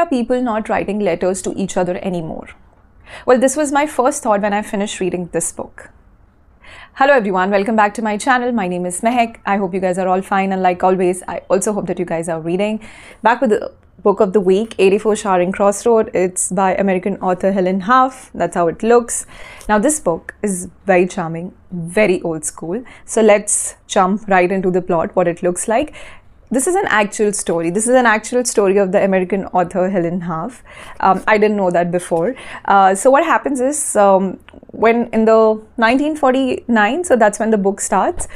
are people not writing letters to each other anymore? Well, this was my first thought when I finished reading this book. Hello everyone, welcome back to my channel. My name is Mehek. I hope you guys are all fine, and like always, I also hope that you guys are reading. Back with the book of the week, 84 Charing Cross Road. It's by American author Helene Hanff. That's how it looks. Now this book is very charming, very old school. So let's jump right into the plot, what it looks like. This is an actual story. This is an actual story of the American author Helene Hanff. I didn't know that before. So what happens is, when in the 1949, so that's when the book starts,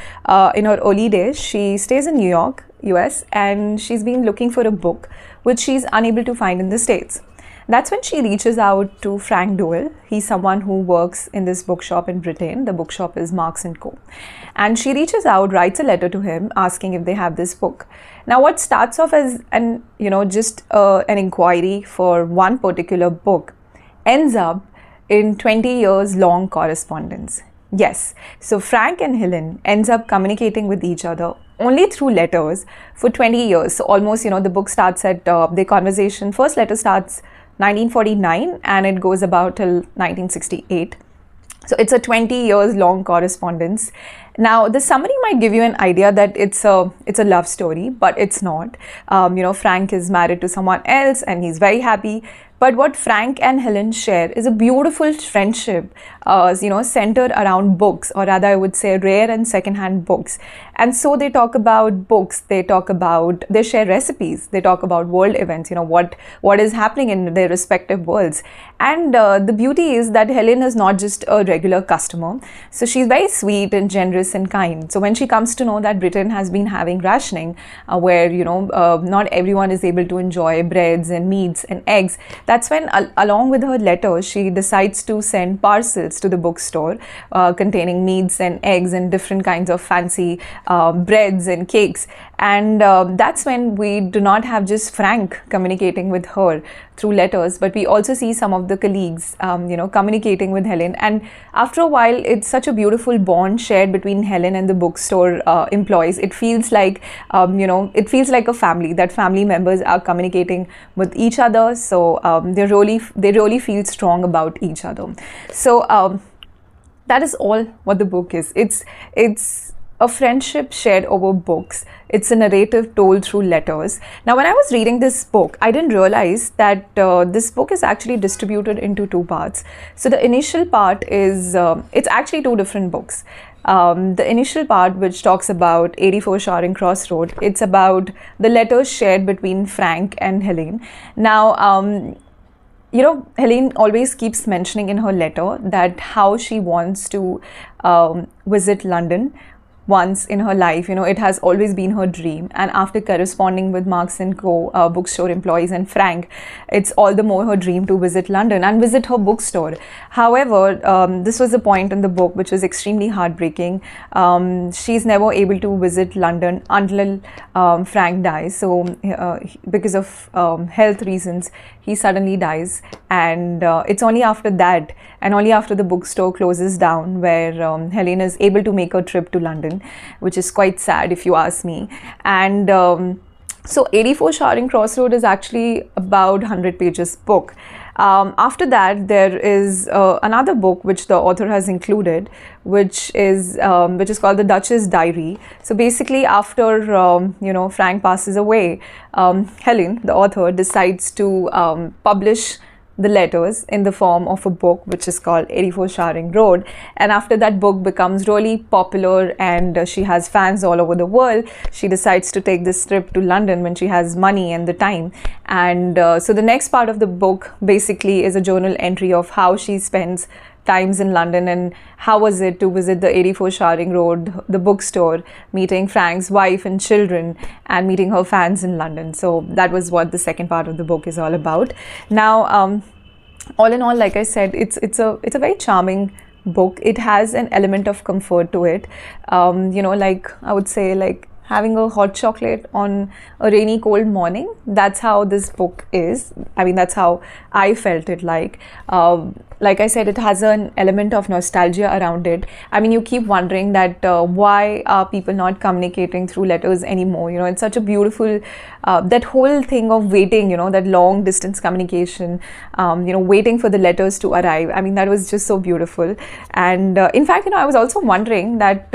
in her early days, she stays in New York, US, and she's been looking for a book which she's unable to find in the States. That's when she reaches out to Frank Doel. He's someone who works in this bookshop in Britain. The bookshop is Marks & Co. And she reaches out, writes a letter to him asking if they have this book. Now what starts off as an inquiry for one particular book ends up in 20 years long correspondence. Yes, so Frank and Helen ends up communicating with each other only through letters for 20 years. So almost, the book starts at their conversation. First letter starts 1949 and it goes about till 1968. So it's a 20 years long correspondence. Now the summary might give you an idea that it's a love story, but it's not. Frank is married to someone else and he's very happy. But what Frank and Helen share is a beautiful friendship, centered around books, or rather I would say rare and secondhand books. And so they talk about books, they share recipes, they talk about world events, what is happening in their respective worlds. And the beauty is that Helen is not just a regular customer. So she's very sweet and generous and kind. So when she comes to know that Britain has been having rationing, where, not everyone is able to enjoy breads and meats and eggs, that's when, along with her letter, she decides to send parcels to the bookstore containing meats and eggs and different kinds of fancy breads and cakes. And that's when we do not have just Frank communicating with her through letters, but we also see some of the colleagues, communicating with Helen. And after a while, it's such a beautiful bond shared between Helen and the bookstore employees. It feels like, it feels like a family, that family members are communicating with each other. So they really feel strong about each other. So that is all what the book is. It's a friendship shared over books. It's a narrative told through letters. Now, when I was reading this book, I didn't realize that this book is actually distributed into two parts. So the initial part is, it's actually two different books. The initial part, which talks about 84 Charing Cross Road, it's about the letters shared between Frank and Helene. Now, Helene always keeps mentioning in her letter that how she wants to visit London once in her life. It has always been her dream, and after corresponding with Marks & Co. Bookstore employees and Frank, it's all the more her dream to visit London and visit her bookstore. However, this was a point in the book which was extremely heartbreaking. She's never able to visit London until Frank dies. So because of health reasons, he suddenly dies, and it's only after that and only after the bookstore closes down where Helene is able to make a trip to London, which is quite sad if you ask me. And so 84 Charing Cross Road is actually about 100 pages book. After that, there is another book which the author has included, which is called The Duchess' Diary. So basically, after Frank passes away, Helen, the author, decides to publish the letters in the form of a book which is called 84 Charing Road. And after that book becomes really popular and she has fans all over the world, she decides to take this trip to London when she has money and the time. And so the next part of the book basically is a journal entry of how she spends times in London and how was it to visit the 84 Charing Road, the bookstore, meeting Frank's wife and children, and meeting her fans in London. So that was what the second part of the book is all about. Now, all in all, like I said, it's a very charming book. It has an element of comfort to it. Like I would say, like having a hot chocolate on a rainy, cold morning. That's how this book is. I mean, that's how I felt it like. Like I said, it has an element of nostalgia around it. I mean, you keep wondering that why are people not communicating through letters anymore? You know, it's such a beautiful, that whole thing of waiting, you know, that long distance communication, you know, waiting for the letters to arrive. I mean, that was just so beautiful. And in fact, you know, I was also wondering that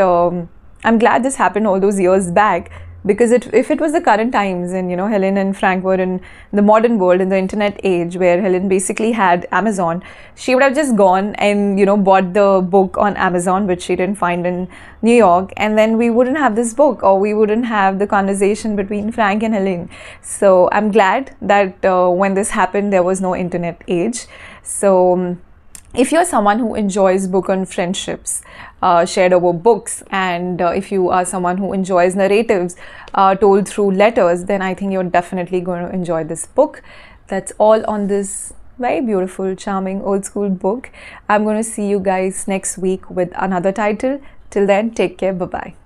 I'm glad this happened all those years back, because if it was the current times and, you know, Helen and Frank were in the modern world, in the internet age, where Helen basically had Amazon, she would have just gone and, you know, bought the book on Amazon, which she didn't find in New York, and then we wouldn't have this book, or we wouldn't have the conversation between Frank and Helen. So I'm glad that when this happened, there was no internet age. So if you're someone who enjoys book on friendships shared over books, and if you are someone who enjoys narratives told through letters, then I think you're definitely going to enjoy this book. That's all on this very beautiful, charming, old school book. I'm going to see you guys next week with another title. Till then, take care. Bye-bye.